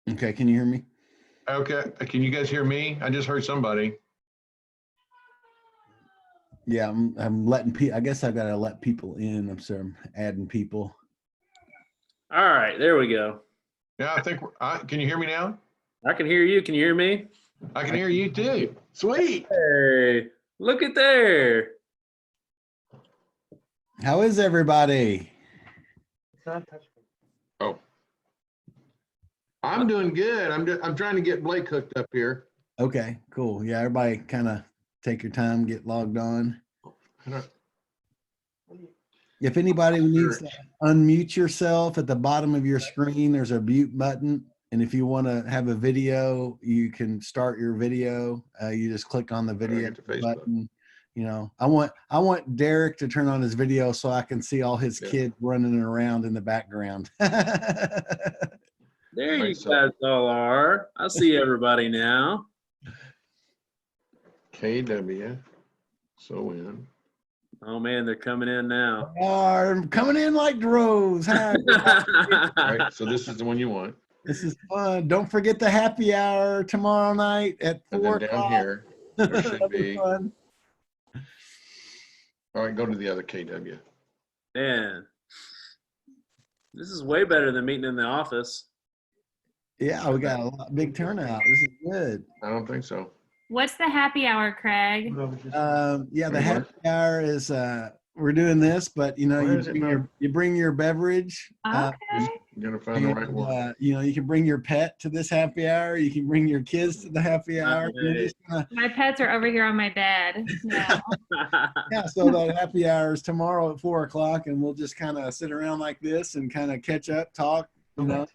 Okay, can you hear me? Okay, can you guys hear me? I just heard somebody. Yeah, I'm letting people. I guess I've got to let people in. I'm adding people. All right, there we go. Yeah, I think. Can you hear me now? I can hear you. Can you hear me? I can hear you too. Sweet. Hey, look at there. How is everybody? Oh, I'm doing good. I'm trying to get Blake hooked up here. Okay, cool. Yeah, everybody kind of take your time, get logged on. If anybody needs to unmute yourself, at the bottom of your screen, there's a mute button. And if you want to have a video, you can start your video. You just click on the video button. You know, I want Derek to turn on his video so I can see all his kids running around in the background. There you guys all are. I see everybody now. KW. So in. Oh man, they're coming in now. Are coming in like droves. Hi. All right, so this is the one you want. This is fun. Don't forget the happy hour tomorrow night at 4 o'clock. Down here, there should be. Fun. All right, go to the other KW. Man, this is way better than meeting in the office. Yeah, we got a big turnout. This is good. I don't think so. What's the happy hour, Craig? Yeah, the happy hour is we're doing this, but you know, you bring your beverage. Okay. You're gonna find the right one. You know, you can bring your pet to this happy hour. You can bring your kids to the happy hour. My pets are over here on my bed. Yeah. Yeah, so that happy hour is tomorrow at 4 o'clock, and we'll just kind of sit around like this and kind of catch up, talk, you know,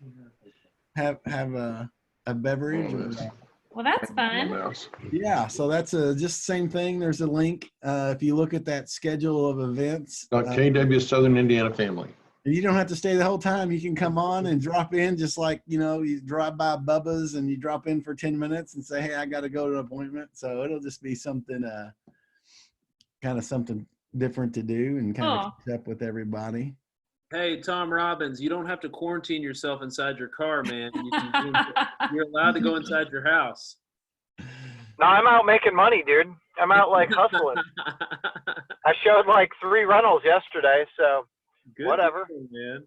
have a beverage. Well, that's fun. Yeah, so that's just same thing. There's a link. If you look at that schedule of events. KW Southern Indiana Family. You don't have to stay the whole time. You can come on and drop in just like, you know, you drive by Bubba's and you drop in for 10 minutes and say, hey, I got to go to an appointment. So it'll just be something, kind of something different to do and kind of catch up with everybody. Hey, Tom Robbins, you don't have to quarantine yourself inside your car, man. You're allowed to go inside your house. No, I'm out making money, dude. I'm out like hustling. I showed like 3 rentals yesterday, so Good whatever. deal, man.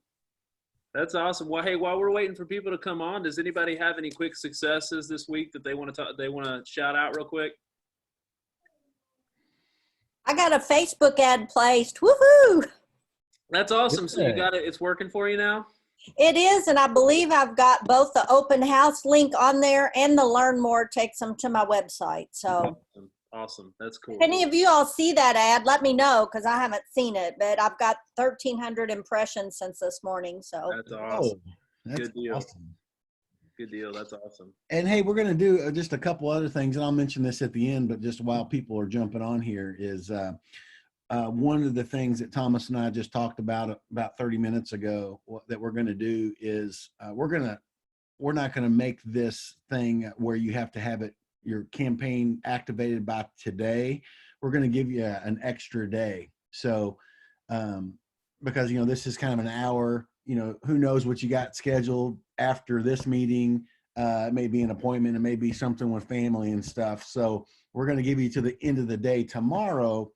That's awesome. Well, hey, while we're waiting for people to come on, does anybody have any quick successes this week that they want to shout out real quick? I got a Facebook ad placed. Woohoo! That's awesome. So you got it. It's working for you now? It is, and I believe I've got both the open house link on there and the learn more takes them to my website. So awesome. That's cool. If any of you all see that ad, let me know because I haven't seen it, but I've got 1,300 impressions since this morning. So that's awesome. That's good deal. Awesome. Good deal. That's awesome. And hey, we're going to do just a couple other things, and I'll mention this at the end, but just while people are jumping on here is one of the things that Thomas and I just talked about 30 minutes ago that we're going to do is we're not going to make this thing where you have to have your campaign activated by today. We're going to give you an extra day. So because, you know, this is kind of an hour, you know, who knows what you got scheduled after this meeting. It may be an appointment. It may be something with family and stuff. So we're going to give you to the end of the day tomorrow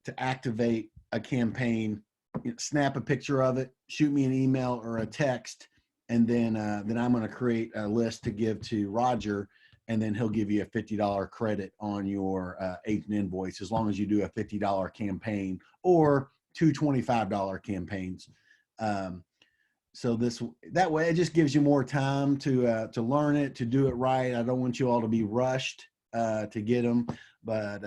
to activate a campaign. You know, snap a picture of it, shoot me an email or a text, and then I'm going to create a list to give to Roger, and then he'll give you a $50 credit on your agent invoice as long as you do a $50 campaign or 2 $25 campaigns. So that way it just gives you more time to learn it, to do it right. I don't want you all to be rushed to get them, but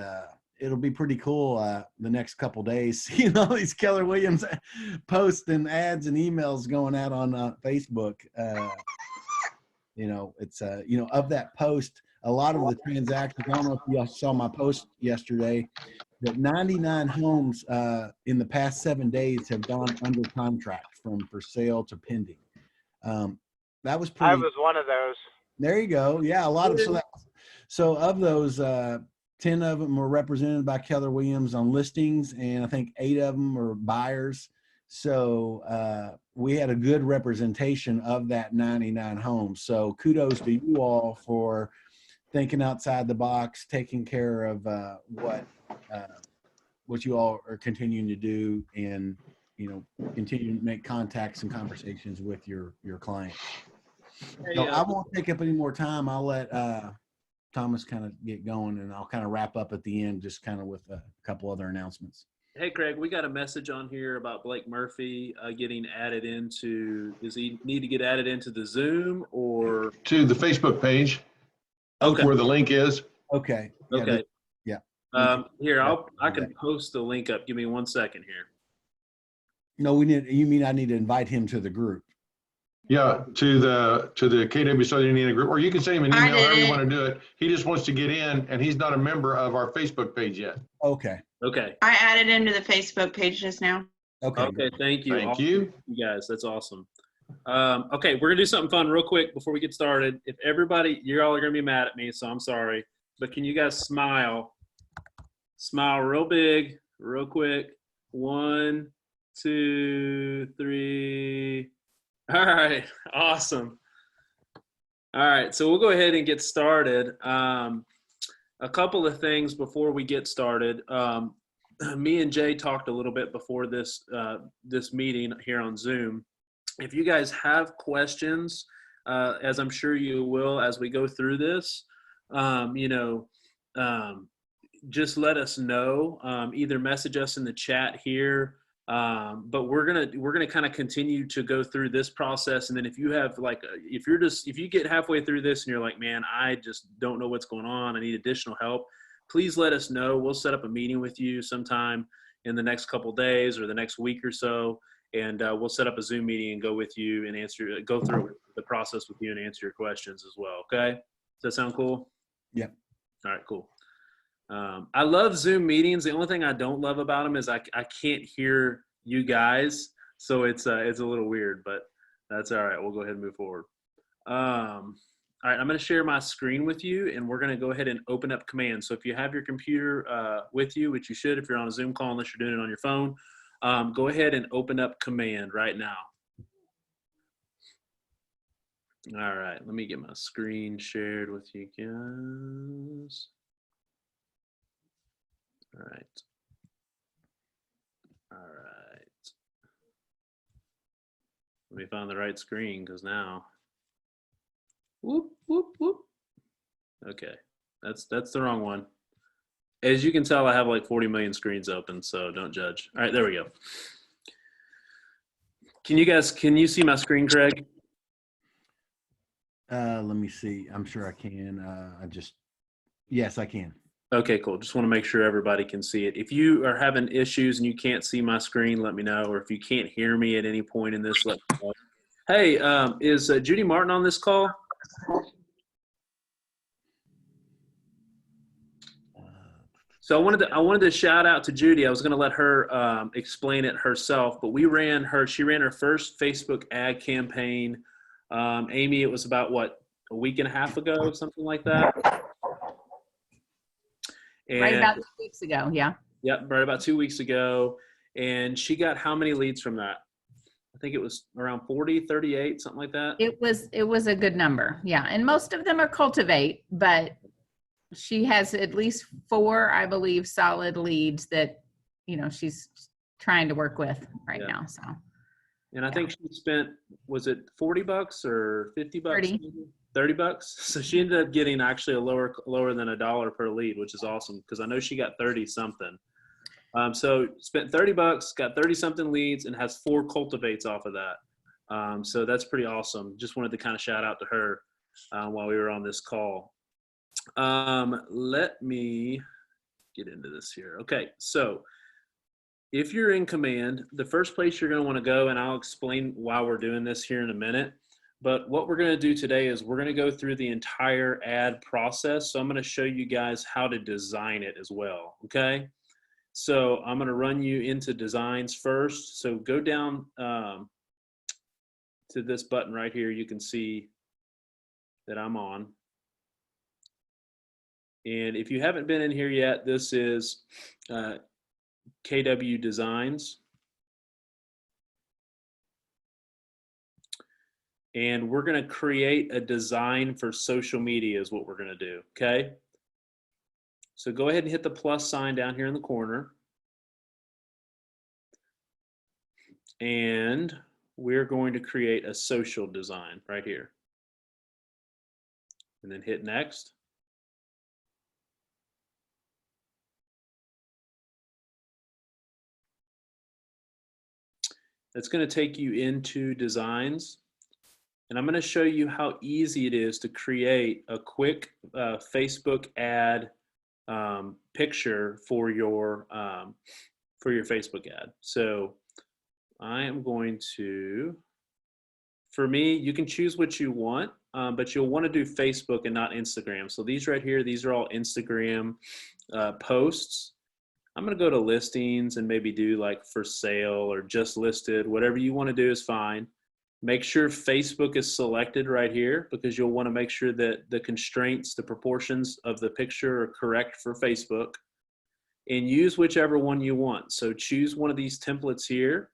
it'll be pretty cool the next couple days. You know, these Keller Williams posts and ads and emails going out on Facebook. You know, it's you know, of that post, a lot of the transactions. I don't know if you all saw my post yesterday that 99 homes in the past 7 days have gone under contract from for sale to pending. That was pretty. I was one of those. There you go. Yeah, a lot of so of those 10 of them were represented by Keller Williams on listings, and I think 8 of them are buyers. So we had a good representation of that 99 homes. So kudos to you all for thinking outside the box, taking care of what you all are continuing to do, and continue to make contacts and conversations with your clients. So I won't take up any more time. I'll let Thomas kind of get going, and I'll kind of wrap up at the end, just kind of with a couple other announcements. Hey, Craig, we got a message on here about Blake Murphy getting added into, does he need to get added into the Zoom or? To the Facebook page. Okay. Where the link is. Okay. Yeah, Okay. yeah. Here, I can post the link up. Give me 1 second here. No, you mean I need to invite him to the group? Yeah, to the KW Southern Indiana group, or you can send him an email, however you want to do it. He just wants to get in, and he's not a member of our Facebook page yet. Okay. Okay. I added him to the Facebook page just now. Okay. Okay. Thank you. Thank you. You guys, that's awesome. Okay, we're gonna do something fun real quick before we get started. If everybody, you all are gonna be mad at me, so I'm sorry, but can you guys smile real big, real quick? 1, 2, 3. All right, awesome. All right, so we'll go ahead and get started. A couple of things before we get started. Me and Jay talked a little bit before this meeting here on Zoom. If you guys have questions, as I'm sure you will as we go through this, just let us know. Either message us in the chat here, but we're gonna kind of continue to go through this process. And then if you have if you get halfway through this and you're like, man, I just don't know what's going on, I need additional help, please let us know. We'll set up a meeting with you sometime in the next couple days or the next week or so. And we'll set up a Zoom meeting and go with you and go through the process with you and answer your questions as well. Okay. Does that sound cool? Yep. All right, cool. I love Zoom meetings. The only thing I don't love about them is I can't hear you guys. So it's a little weird, but that's all right. We'll go ahead and move forward. All right, I'm going to share my screen with you, and we're going to go ahead and open up Command. So if you have your computer with you, which you should if you're on a Zoom call, unless you're doing it on your phone, go ahead and open up Command right now. All right, let me get my screen shared with you guys. All right. All right. Let me find the right screen because now. Whoop, whoop, whoop. Okay, that's the wrong one. As you can tell, I have like 40 million screens open, so don't judge. All right, there we go. Can you see my screen, Craig? Let me see. I'm sure I can. Yes, I can. Okay, cool. Just want to make sure everybody can see it. If you are having issues and you can't see my screen, let me know. Or if you can't hear me at any point in this, let me know. Hey, is Judy Martin on this call? So I wanted to shout out to Judy. I was going to let her explain it herself, but she ran her first Facebook ad campaign. Amy, it was about a week and a half ago, something like that. And, right about 2 weeks ago, yeah. Yep, right about 2 weeks ago. And she got how many leads from that? I think it was around 40, 38, something like that. It was a good number, yeah. And most of them are cultivate, but she has at least 4, I believe, solid leads that, she's trying to work with right now. So. And I think she spent, was it $40 or $50? 30. $30. So she ended up getting actually a lower than $1 per lead, which is awesome because I know she got 30 something. So spent $30, got 30 something leads, and has 4 cultivates off of that. So that's pretty awesome. Just wanted to kind of shout out to her while we were on this call. Let me get into this here. Okay, so if you're in Command, the first place you're going to want to go, and I'll explain why we're doing this here in a minute. But what we're going to do today is we're going to go through the entire ad process. So I'm going to show you guys how to design it as well. Okay. So I'm going to run you into designs first. So go down to this button right here. You can see that I'm on. And if you haven't been in here yet, this is KW Designs. and we're going to create a design for social media is what we're going to do, okay? So go ahead and hit the plus sign down here in the corner. And we're going to create a social design right here. And then hit next. That's going to take you into designs. And I'm going to show you how easy it is to create a quick Facebook ad picture for your Facebook ad. So I am going to, for me, you can choose what you want, but you'll want to do Facebook and not Instagram. So these right here, these are all Instagram posts. I'm going to go to listings and maybe do like for sale or just listed. Whatever you want to do is fine. Make sure Facebook is selected right here because you'll want to make sure that the constraints, the proportions of the picture are correct for Facebook, and use whichever one you want. So choose one of these templates here,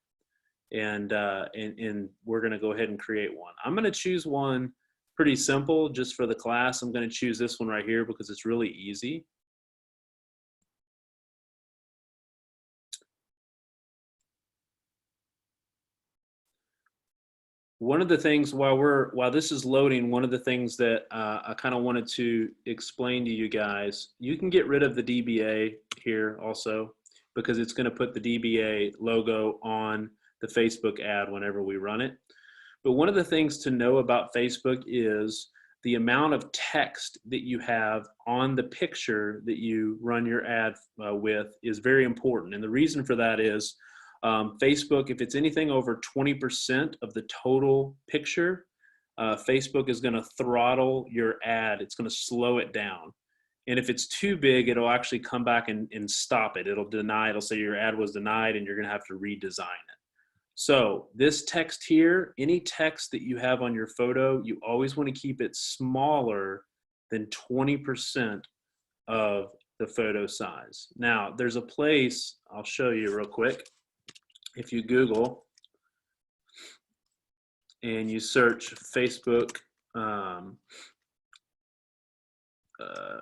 and we're going to go ahead and create one. I'm going to choose one pretty simple just for the class. I'm going to choose this one right here because it's really easy. One of the things while this is loading, one of the things that I kind of wanted to explain to you guys, you can get rid of the DBA here also because it's going to put the DBA logo on the Facebook ad whenever we run it. But one of the things to know about Facebook is the amount of text that you have on the picture that you run your ad with is very important. And the reason for that is Facebook, if it's anything over 20% of the total picture, Facebook is going to throttle your ad. It's going to slow it down. And if it's too big, it'll actually come back and stop it. It'll deny, it'll say your ad was denied and you're going to have to redesign it. So this text here, any text that you have on your photo, you always want to keep it smaller than 20% of the photo size. Now, there's a place, I'll show you real quick. If you Google and you search Facebook,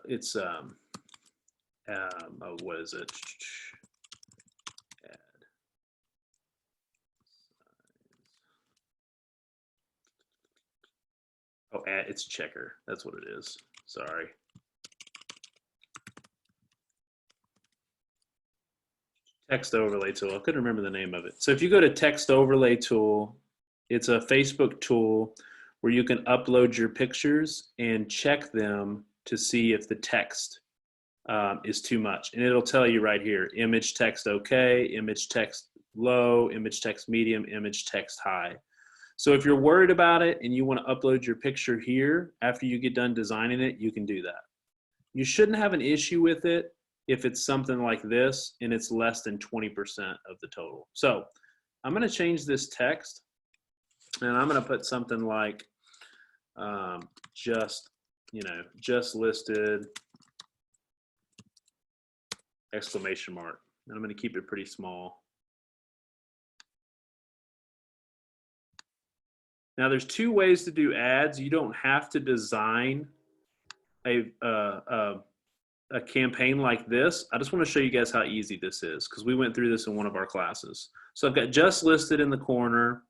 it's what is it? Ad. Oh, it's Checker. That's what it is. Sorry. Text overlay tool. I couldn't remember the name of it. So if you go to text overlay tool, it's a Facebook tool where you can upload your pictures and check them to see if the text is too much. And it'll tell you right here, image text okay, image text low, image text medium, image text high. So if you're worried about it and you want to upload your picture here after you get done designing it, you can do that. You shouldn't have an issue with it if it's something like this and it's less than 20% of the total. So I'm going to change this text and I'm going to put something like just listed exclamation mark. And I'm going to keep it pretty small. Now there's two ways to do ads. You don't have to design a campaign like this. I just want to show you guys how easy this is because we went through this in one of our classes. So I've got just listed in the corner.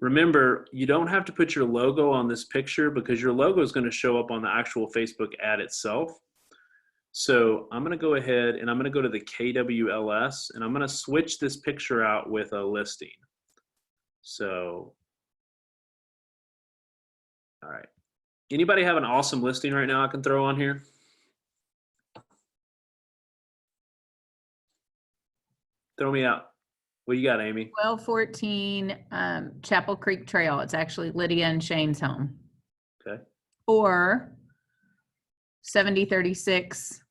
Remember, you don't have to put your logo on this picture because your logo is going to show up on the actual Facebook ad itself. So I'm going to go ahead and I'm going to go to the KWLS and I'm going to switch this picture out with a listing. So, all right. Anybody have an awesome listing right now I can throw on here? Throw me out. What you got, Amy? 1214 Chapel Creek Trail. It's actually Lydia and Shane's home. Okay. Or 7036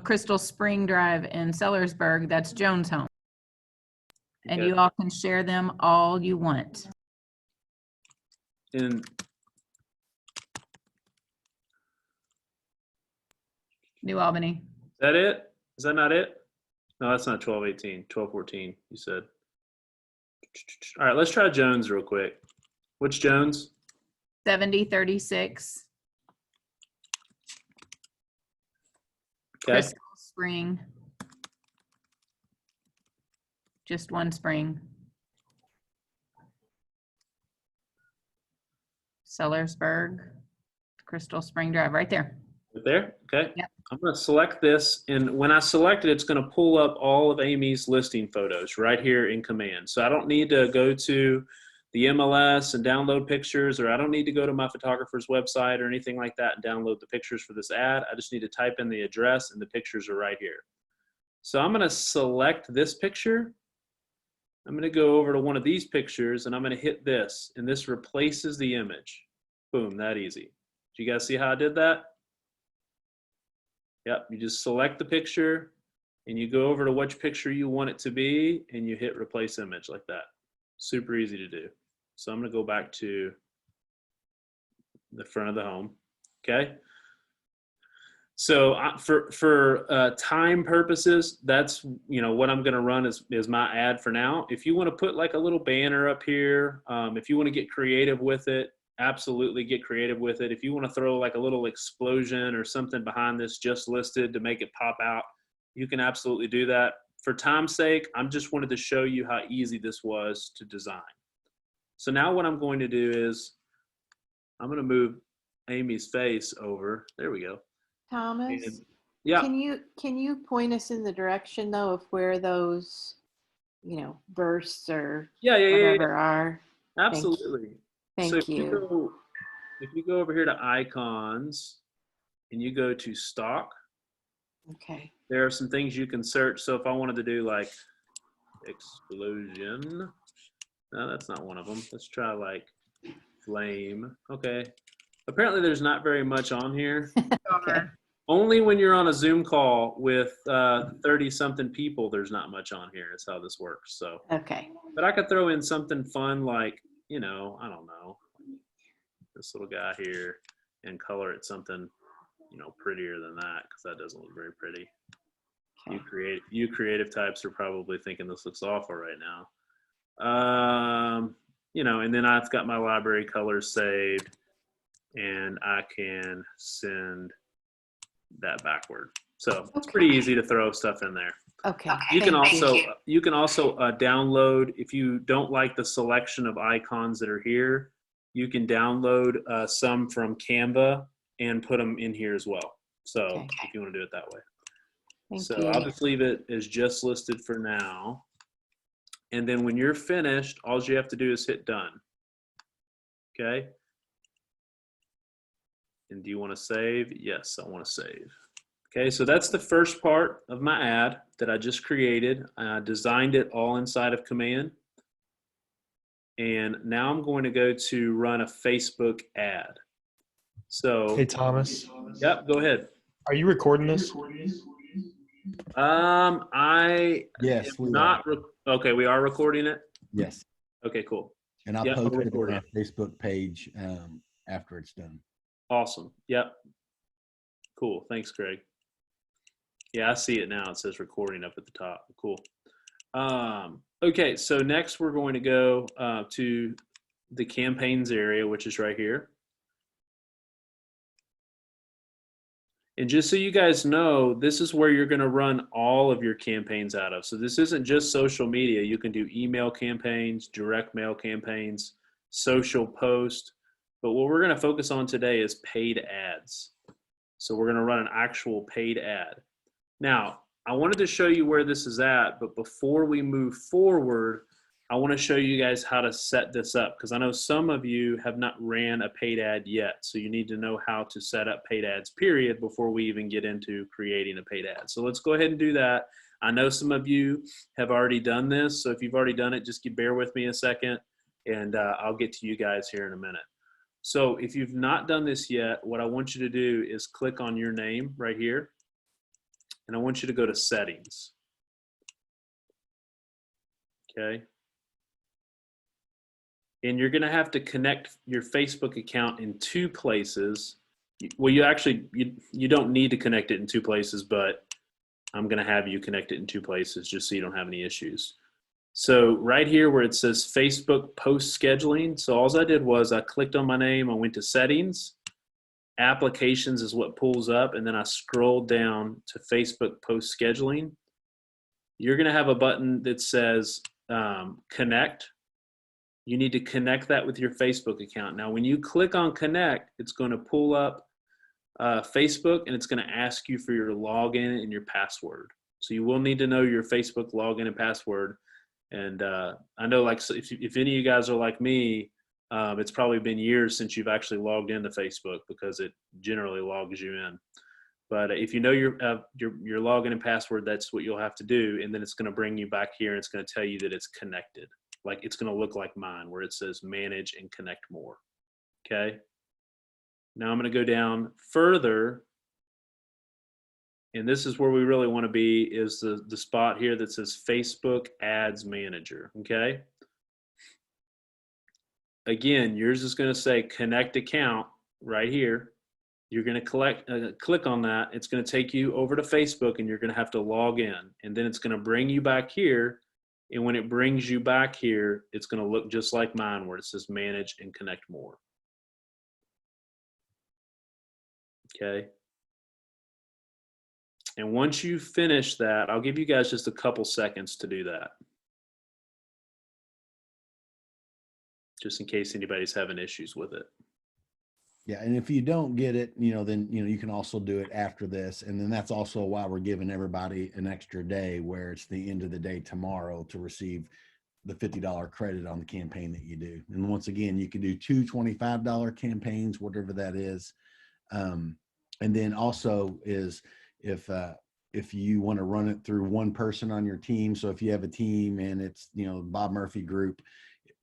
Crystal Spring Drive in Sellersburg. That's Joan's home. And Okay. you all can share them all you want. And New Albany. is that it? Is that not it? No, that's not 1218, 1214, you said. All right, let's try Jones real quick. Which Jones? 7036 Okay. Crystal Spring. Just one spring. Sellersburg, Crystal Spring Drive, right there. Right there. Okay. Yep. I'm going to select this, and when I select it, it's going to pull up all of Amy's listing photos right here in Command. So I don't need to go to the MLS and download pictures, or I don't need to go to my photographer's website or anything like that and download the pictures for this ad. I just need to type in the address, and the pictures are right here. So I'm going to select this picture. I'm going to go over to one of these pictures, and I'm going to hit this, and this replaces the image. Boom, that easy. Do you guys see how I did that? Yep, you just select the picture and you go over to which picture you want it to be and you hit replace image like that. Super easy to do. So I'm going to go back to the front of the home. Okay. So for time purposes, that's, you know, what I'm going to run is my ad for now. If you want to put like a little banner up here, if you want to get creative with it, absolutely get creative with it. If you want to throw like a little explosion or something behind this just listed to make it pop out, you can absolutely do that. For time's sake, I just wanted to show you how easy this was to design. So now what I'm going to do is I'm going to move Amy's face over. There we go. Thomas, And, yeah. can you point us in the direction though of where those, bursts or whatever are? Absolutely. Thank so if you. If you go over here to icons and you go to stock, Okay. there are some things you can search. So if I wanted to do like explosion, no, that's not one of them. Let's try like flame. Okay. Apparently there's not very much on here. Okay. Only when you're on a Zoom call with 30 something people, there's not much on here. Is how this works. So, Okay. but I could throw in something fun like, I don't know, this little guy here and color it something, prettier than that, because that doesn't look very pretty. Okay. You creative types are probably thinking this looks awful right now. And then I've got my library colors saved, and I can send that backward. So it's pretty easy to throw stuff in there. Okay. You can Thank also download, if you don't like the selection of icons that are here, you can download some from Canva and put them in here as well. So if you want to do it that way. Thank So you. I'll just leave it as just listed for now. And then when you're finished, all you have to do is hit done. Okay. And do you want to save? Yes, I want to save. Okay, so that's the first part of my ad that I just created. I designed it all inside of Command. And now I'm going to go to run a Facebook ad. So, Hey, Thomas. Yep, go ahead. Are you recording this? Yes, we not. are. Okay, we are recording it? Yes. Okay, cool. And I'll Yep, post we're it on recording. our Facebook page after it's done. Awesome. Yep. Cool. Thanks, Greg. Yeah, I see it now. It says recording up at the top. Cool. Okay, so next we're going to go to the campaigns area, which is right here. And just so you guys know, this is where you're going to run all of your campaigns out of. So this isn't just social media. You can do email campaigns, direct mail campaigns, social post. But what we're going to focus on today is paid ads. So we're going to run an actual paid ad. Now, I wanted to show you where this is at, but before we move forward, I want to show you guys how to set this up, because I know some of you have not ran a paid ad yet. So you need to know how to set up paid ads, period, before we even get into creating a paid ad. So let's go ahead and do that. I know some of you have already done this. So if you've already done it, just bear with me a second, and I'll get to you guys here in a minute. So if you've not done this yet, what I want you to do is click on your name right here. And I want you to go to settings. Okay. And you're going to have to connect your Facebook account in two places. Well, you don't need to connect it in two places, but I'm going to have you connect it in two places just so you don't have any issues. So right here where it says Facebook post scheduling. So all I did was I clicked on my name. I went to settings. Applications is what pulls up. And then I scrolled down to Facebook post scheduling. You're going to have a button that says connect. You need to connect that with your Facebook account. Now, when you click on connect, it's going to pull up Facebook, and it's going to ask you for your login and your password. So you will need to know your Facebook login and password. And I know, like, so if any of you guys are like me, it's probably been years since you've actually logged into Facebook because it generally logs you in. But if you know your login and password, that's what you'll have to do. And then it's going to bring you back here, and it's going to tell you that it's connected. Like, it's going to look like mine where it says manage and connect more. Okay. Now I'm going to go down further. And this is where we really want to be, is the spot here that says Facebook Ads Manager. Okay. Again, yours is going to say connect account right here. You're going to click on that. It's going to take you over to Facebook, and you're going to have to log in. And then it's going to bring you back here. And when it brings you back here, it's going to look just like mine where it says manage and connect more. Okay. And once you finish that, I'll give you guys just a couple seconds to do that, just in case anybody's having issues with it. Yeah, and if you don't get it, then you can also do it after this, and then that's also why we're giving everybody an extra day, where it's the end of the day tomorrow, to receive the $50 credit on the campaign that you do. And once again, you can do 2 $25 campaigns, whatever that is. And then also is if you want to run it through one person on your team. So if you have a team and it's Bob Murphy group,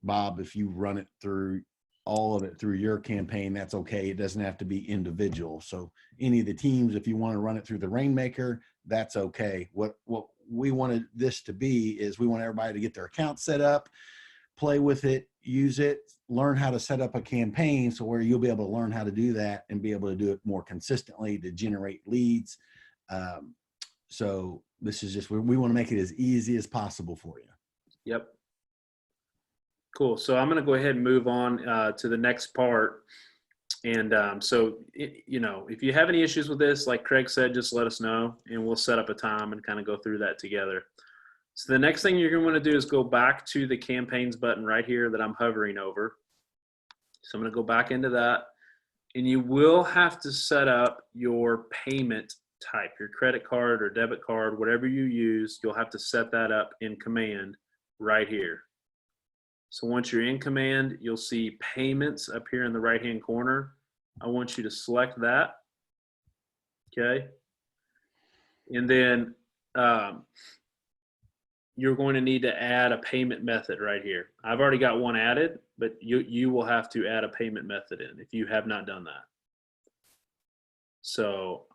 Bob, if you run it through all of it through your campaign, that's okay. It doesn't have to be individual. So any of the teams, if you want to run it through the Rainmaker, that's okay. What we wanted this to be is we want everybody to get their account set up, play with it, use it, learn how to set up a campaign, so where you'll be able to learn how to do that and be able to do it more consistently to generate leads. So this is just, we want to make it as easy as possible for you. Yep. Cool. So I'm going to go ahead and move on to the next part. And if you have any issues with this, like Craig said, just let us know, and we'll set up a time and kind of go through that together. So the next thing you're going to want to do is go back to the campaigns button right here that I'm hovering over. So I'm going to go back into that, and you will have to set up your payment type, your credit card or debit card, whatever you use. You'll have to set that up in command right here. So once you're in command, you'll see payments up here in the right-hand corner. I want you to select that. Okay. And then you're going to need to add a payment method right here. I've already got one added, but you will have to add a payment method in if you have not done that. So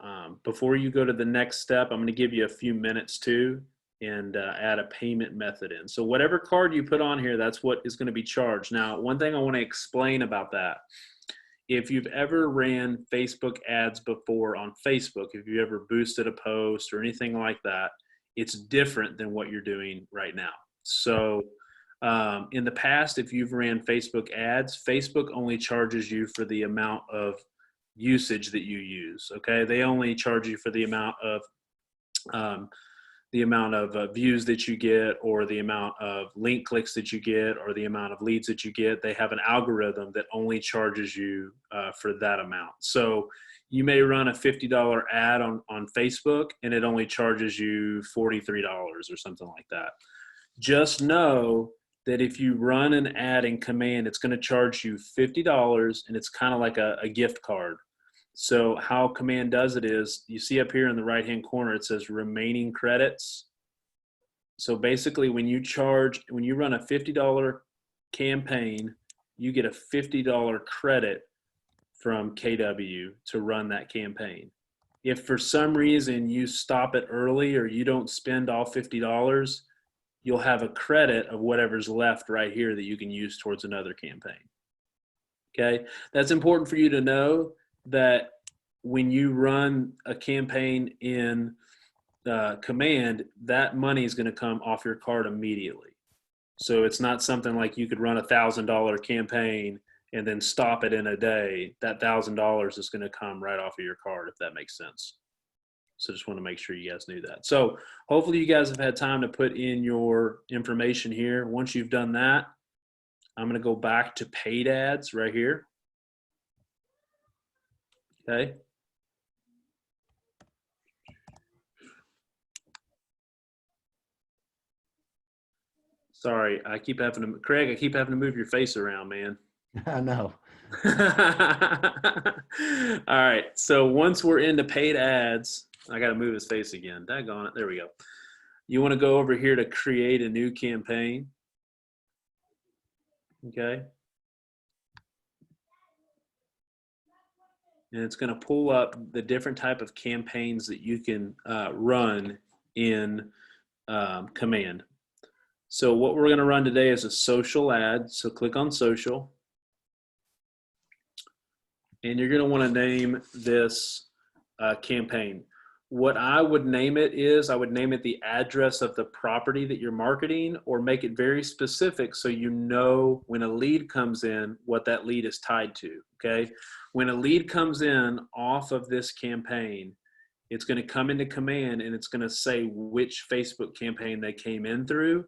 before you go to the next step, I'm going to give you a few minutes too, and add a payment method in. So whatever card you put on here, that's what is going to be charged. Now, one thing I want to explain about that, if you've ever ran Facebook ads before on Facebook, if you ever boosted a post or anything like that, it's different than what you're doing right now. So in the past, if you've ran Facebook ads, Facebook only charges you for the amount of usage that you use. Okay. They only charge you for the amount of views that you get, or the amount of link clicks that you get, or the amount of leads that you get. They have an algorithm that only charges you for that amount. So you may run a $50 ad on Facebook, and it only charges you $43 or something like that. Just know that if you run an ad in command, it's going to charge you $50, and it's kind of like a gift card. So how command does it is, you see up here in the right-hand corner, it says remaining credits. So basically when you run a $50 campaign, you get a $50 credit from KW to run that campaign. If for some reason you stop it early or you don't spend all $50, you'll have a credit of whatever's left right here that you can use towards another campaign. Okay, that's important for you to know, that when you run a campaign in command, that money is going to come off your card immediately. So it's not something like you could run $1,000 campaign and then stop it in a day. That $1,000 is going to come right off of your card, if that makes sense. So just want to make sure you guys knew that. So hopefully you guys have had time to put in your information here. Once you've done that, I'm going to go back to paid ads right here. Okay. Sorry, Craig, I keep having to move your face around, man. I know. All right, so once we're into paid ads, I got to move his face again. Daggone it. There we go. You want to go over here to create a new campaign. Okay. And it's going to pull up the different type of campaigns that you can run in Command. So what we're going to run today is a social ad. So click on social. And you're going to want to name this campaign. What I would name it is, I would name it the address of the property that you're marketing, or make it very specific so you know when a lead comes in what that lead is tied to, okay? When a lead comes in off of this campaign, it's going to come into Command and it's going to say which Facebook campaign they came in through.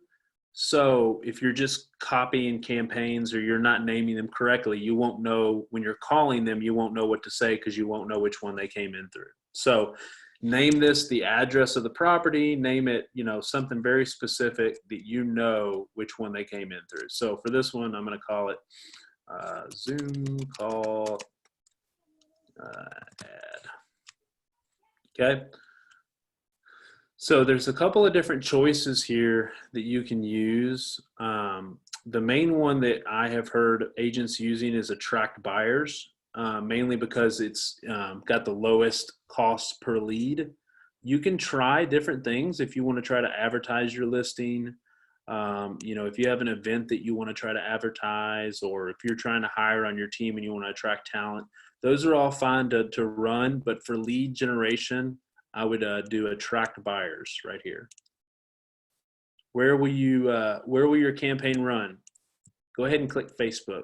So if you're just copying campaigns or you're not naming them correctly, you won't know when you're calling them, you won't know what to say because you won't know which one they came in through. So name this the address of the property, name it, you know, something very specific that you know which one they came in through. So for this one, I'm going to call it Zoom call ad. Okay. So there's a couple of different choices here that you can use. The main one that I have heard agents using is attract buyers, mainly because it's got the lowest cost per lead. You can try different things if you want to try to advertise your listing. You know, if you have an event that you want to try to advertise, or if you're trying to hire on your team and you want to attract talent, those are all fine to run. But for lead generation, I would do attract buyers right here. Where will your campaign run? Go ahead and click Facebook.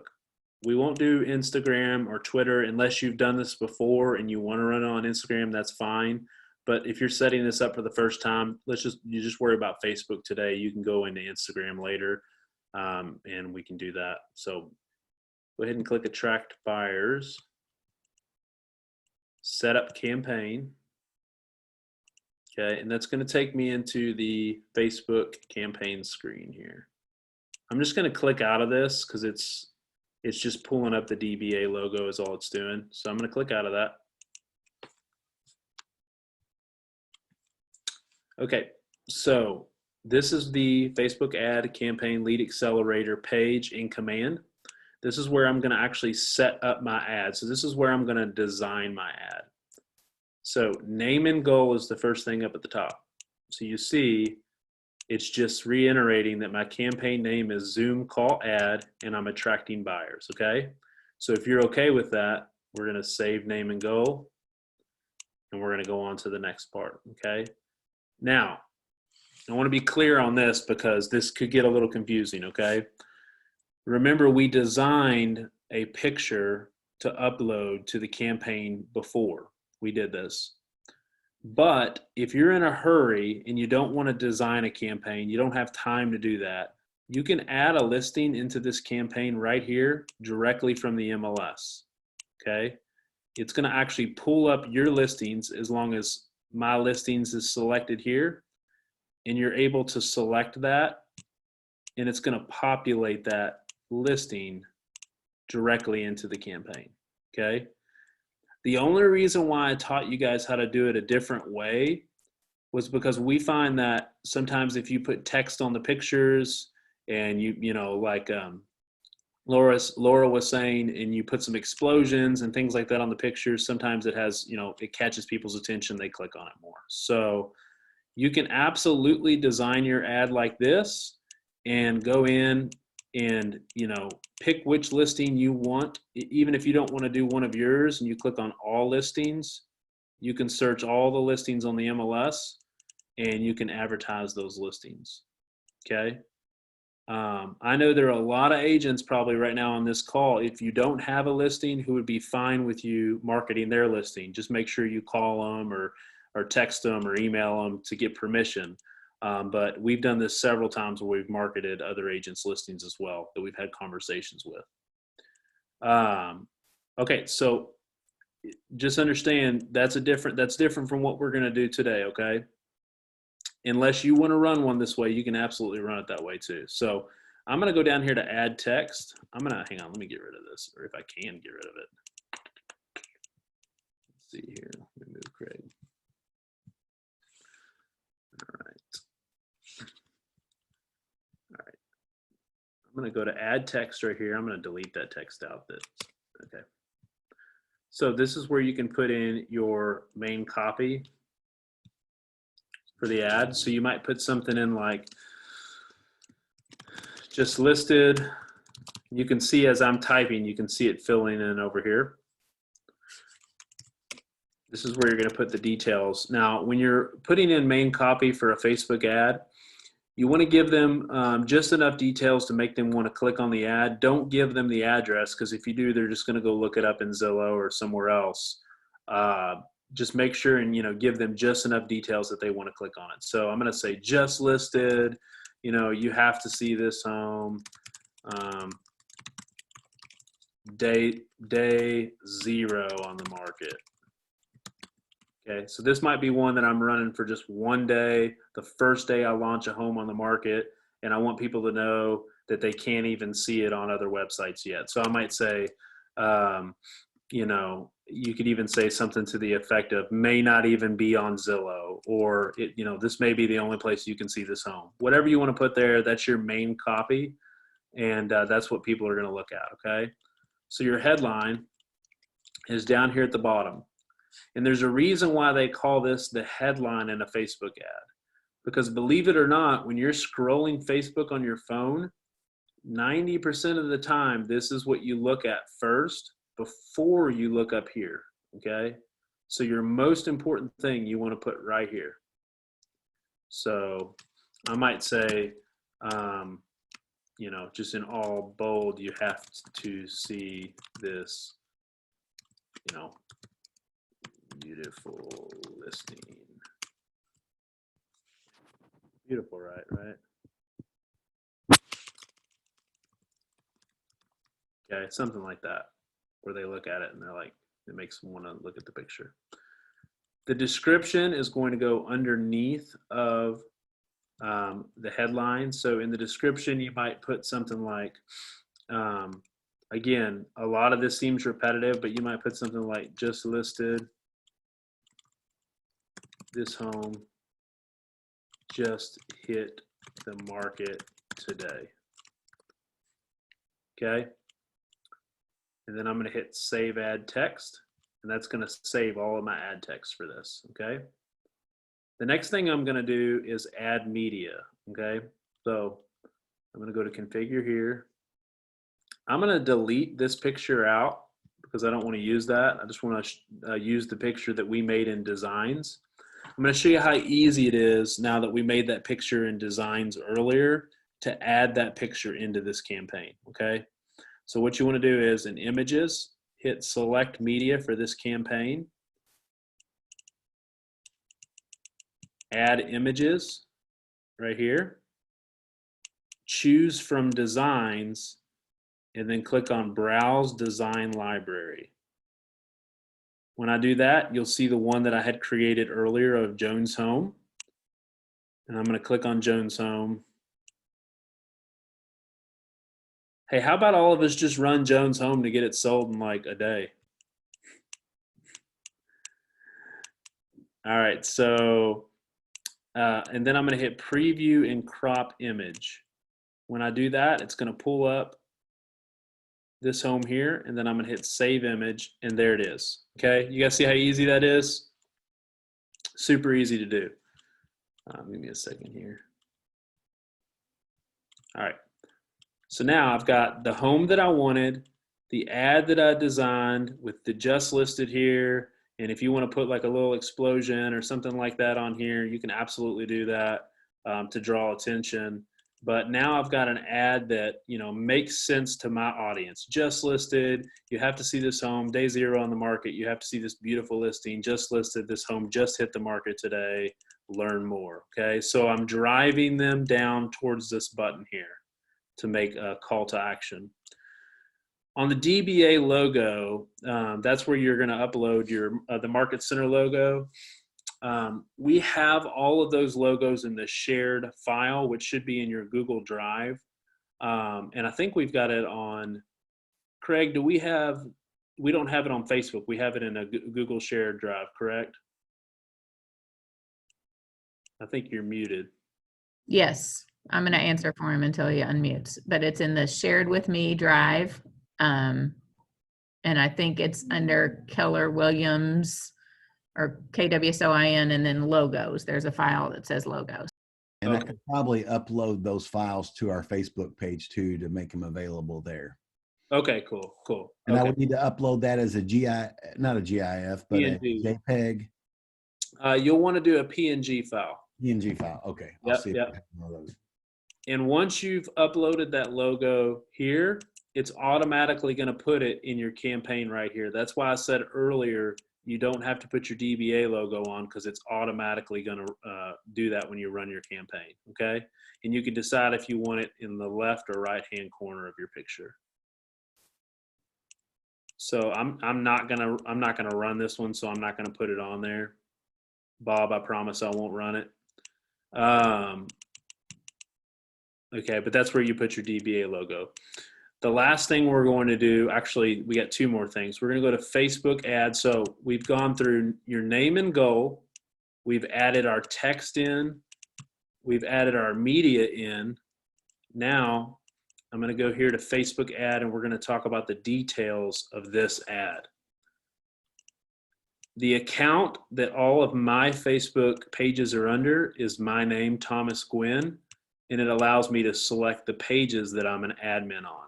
We won't do Instagram or Twitter unless you've done this before and you want to run it on Instagram, that's fine. But if you're setting this up for the first time, you just worry about Facebook today. You can go into Instagram later, and we can do that. So go ahead and click attract buyers, set up campaign. Okay, and that's going to take me into the Facebook campaign screen here. I'm just going to click out of this because it's just pulling up the DBA logo is all it's doing. So I'm going to click out of that. Okay, so this is the Facebook ad campaign lead accelerator page in Command. This is where I'm going to actually set up my ad. So this is where I'm going to design my ad. So name and goal is the first thing up at the top. So you see, it's just reiterating that my campaign name is Zoom call ad and I'm attracting buyers, okay? So if you're okay with that, we're gonna save name and goal and we're gonna go on to the next part, okay? Now, I wanna be clear on this because this could get a little confusing, okay? Remember, we designed a picture to upload to the campaign before we did this. But if you're in a hurry and you don't want to design a campaign, you don't have time to do that, you can add a listing into this campaign right here directly from the MLS, okay? It's going to actually pull up your listings as long as my listings is selected here, and you're able to select that, and it's going to populate that listing directly into the campaign, okay? The only reason why I taught you guys how to do it a different way was because we find that sometimes if you put text on the pictures and you know, like Laura was saying, and you put some explosions and things like that on the pictures, sometimes it has, you know, it catches people's attention, they click on it more. So you can absolutely design your ad like this and go in and, you know, pick which listing you want. Even if you don't want to do one of yours and you click on all listings, you can search all the listings on the MLS and you can advertise those listings, okay? I know there are a lot of agents probably right now on this call, if you don't have a listing, who would be fine with you marketing their listing. Just make sure you call them or text them or email them to get permission. But we've done this several times where we've marketed other agents' listings as well that we've had conversations with. Okay, so just understand that's different from what we're going to do today. Okay. Unless you want to run one this way, you can absolutely run it that way too. So I'm going to go down here to add text. I'm going to, hang on, let me get rid of this, or if I can get rid of it. Let's see here, let me move Craig. All right. All right. I'm going to go to add text right here. I'm going to delete that text out. Okay. So this is where you can put in your main copy for the ad. So you might put something in like just listed. You can see as I'm typing, you can see it filling in over here. This is where you're going to put the details. Now, when you're putting in main copy for a Facebook ad, you want to give them just enough details to make them want to click on the ad. Don't give them the address, because if you do, they're just going to go look it up in Zillow or somewhere else. Just make sure and give them just enough details that they want to click on it. So I'm going to say just listed. You have to see this home. Day 0 on the market. Okay, so this might be one that I'm running for just one day, the first day I launch a home on the market, and I want people to know that they can't even see it on other websites yet. So I might say, you could even say something to the effect of may not even be on Zillow, or this may be the only place you can see this home. Whatever you want to put there, that's your main copy, and that's what people are going to look at, okay? So your headline is down here at the bottom. And there's a reason why they call this the headline in a Facebook ad. Because believe it or not, when you're scrolling Facebook on your phone, 90% of the time, this is what you look at first before you look up here, okay? So your most important thing you want to put right here. So I might say, just in all bold, you have to see this, beautiful listing. Beautiful, right? Okay, something like that, where they look at it and they're like, it makes them want to look at the picture. The description is going to go underneath of the headline. So in the description, you might put something like, again, a lot of this seems repetitive, but you might put something like just listed. This home just hit the market today. Okay. And then I'm going to hit save ad text, and that's going to save all of my ad text for this. Okay. The next thing I'm going to do is add media. Okay. So I'm going to go to configure here. I'm going to delete this picture out because I don't want to use that. I just want to use the picture that we made in designs. I'm going to show you how easy it is now that we made that picture in designs earlier to add that picture into this campaign, okay? So what you want to do is in images, hit select media for this campaign, add images right here, choose from designs, and then click on browse design library. When I do that, you'll see the one that I had created earlier of Jones Home. And I'm going to click on Jones Home. Hey, how about all of us just run Jones Home to get it sold in like a day? All right, so, and then I'm going to hit preview and crop image. When I do that, it's going to pull up this home here, and then I'm going to hit save image, and there it is. Okay, you guys see how easy that is? Super easy to do. Give me a second here. All right, so now I've got the home that I wanted, the ad that I designed with the just listed here, and if you want to put like a little explosion or something like that on here, you can absolutely do that to draw attention. But now I've got an ad that, makes sense to my audience. Just listed. You have to see this home. Day 0 on the market. You have to see this beautiful listing. Just listed. This home just hit the market today. Learn more. Okay. So I'm driving them down towards this button here to make a call to action. On the DBA logo, that's where you're going to upload your the Market Center logo. We have all of those logos in the shared file, which should be in your Google Drive. And I think we've got it on, Craig, we don't have it on Facebook. We have it in a Google shared drive, correct? I think you're muted. Yes, I'm going to answer for him until he unmutes, but it's in the shared with me drive. And I think it's under Keller Williams or KWSOIN and then logos. There's a file that says logos. And I could probably upload those files to our Facebook page too to make them available there. Okay, cool. And okay. I would need to upload that as not a GIF, but PNG. a JPEG. You'll want to do a PNG file. PNG file. Okay. I'll see if I have one of those. And once you've uploaded that logo here, it's automatically going to put it in your campaign right here. That's why I said earlier, you don't have to put your DBA logo on because it's automatically going to do that when you run your campaign. Okay. And you can decide if you want it in the left or right hand corner of your picture. So I'm not gonna run this one, so I'm not gonna put it on there. Bob, I promise I won't run it. Okay, but that's where you put your DBA logo. The last thing we're going to do, actually, we got 2 more things. We're going to go to Facebook ads. So we've gone through your name and goal. We've added our text in. We've added our media in. Now I'm going to go here to Facebook ad, and we're going to talk about the details of this ad. The account that all of my Facebook pages are under is my name, Thomas Gwinn, and it allows me to select the pages that I'm an admin on.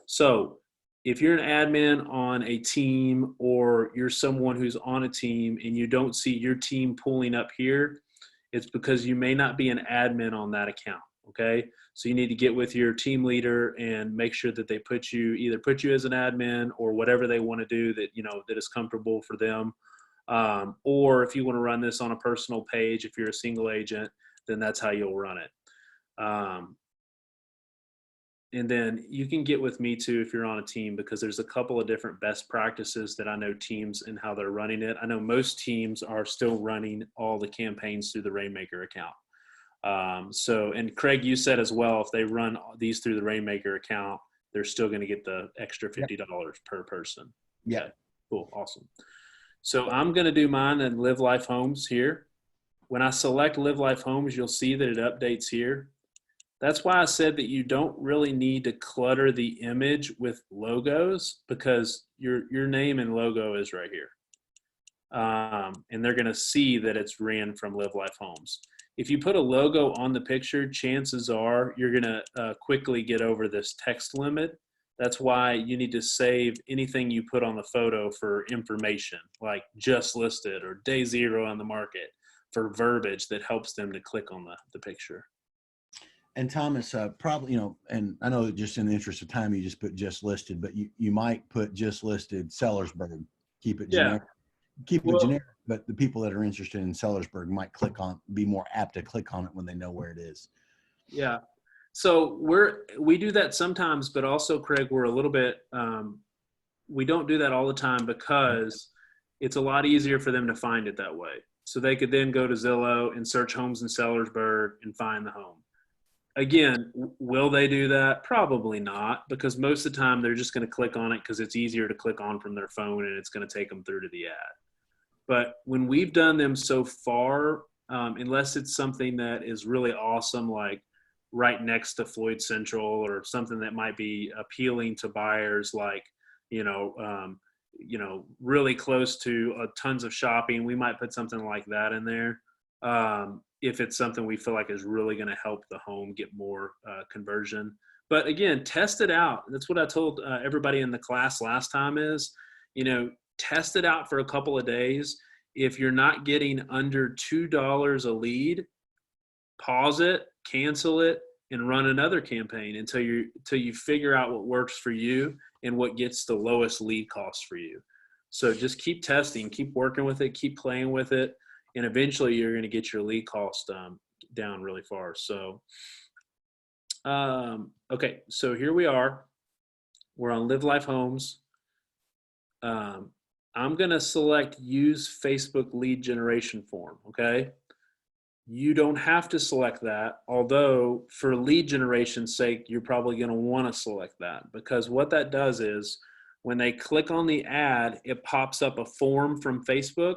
So if you're an admin on a team or you're someone who's on a team and you don't see your team pulling up here, it's because you may not be an admin on that account, okay? So you need to get with your team leader and make sure that they either put you as an admin or whatever they want to do that, that is comfortable for them. Or if you want to run this on a personal page, if you're a single agent, then that's how you'll run it. And then you can get with me too if you're on a team, because there's a couple of different best practices that I know teams and how they're running it. I know most teams are still running all the campaigns through the Rainmaker account. And Craig, you said as well, if they run these through the Rainmaker account, they're still going to get the extra $50 per person. Yeah. Okay, cool. Awesome. So I'm going to do mine in Live Life Homes here. When I select Live Life Homes, you'll see that it updates here. That's why I said that you don't really need to clutter the image with logos, because your name and logo is right here. And they're going to see that it's ran from Live Life Homes. If you put a logo on the picture, chances are you're going to quickly get over this text limit. That's why you need to save anything you put on the photo for information, like just listed or day 0 on the market, for verbiage that helps them to click on the picture. And Thomas, probably, and I know that just in the interest of time, you just put just listed, but you might put just listed Sellersburg, keep it generic. Keep it generic, but the people that are interested in Sellersburg might be more apt to click on it when they know where it is. Yeah. So we do that sometimes, but also, Craig, we're a little bit, we don't do that all the time because it's a lot easier for them to find it that way. So they could then go to Zillow and search homes in Sellersburg and find the home. Again, will they do that? Probably not, because most of the time they're just going to click on it because it's easier to click on from their phone and it's going to take them through to the ad. But when we've done them so far, unless it's something that is really awesome, like right next to Floyd Central, or something that might be appealing to buyers, like, really close to tons of shopping, we might put something like that in there. If it's something we feel like is really going to help the home get more conversion. But again, test it out. That's what I told everybody in the class last time is, test it out for a couple of days. If you're not getting under $2 a lead, pause it, cancel it, and run another campaign until you figure out what works for you and what gets the lowest lead cost for you. So just keep testing, keep working with it, keep playing with it, and eventually you're going to get your lead cost down really far. So, okay, so here we are. We're on Live Life Homes. I'm going to select use Facebook lead generation form, okay? You don't have to select that, although for lead generation's sake, you're probably going to want to select that, because what that does is when they click on the ad, it pops up a form from Facebook,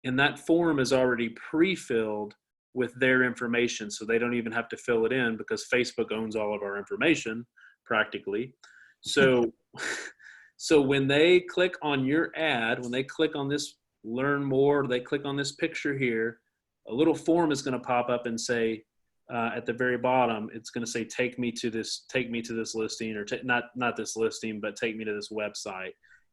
and that form is already pre-filled with their information, so they don't even have to fill it in because Facebook owns all of our information practically. So, so when they click on your ad, when they click on this learn more, they click on this picture here, a little form is going to pop up and say, at the very bottom, it's going to say, take me to this listing, or not this listing, but take me to this website.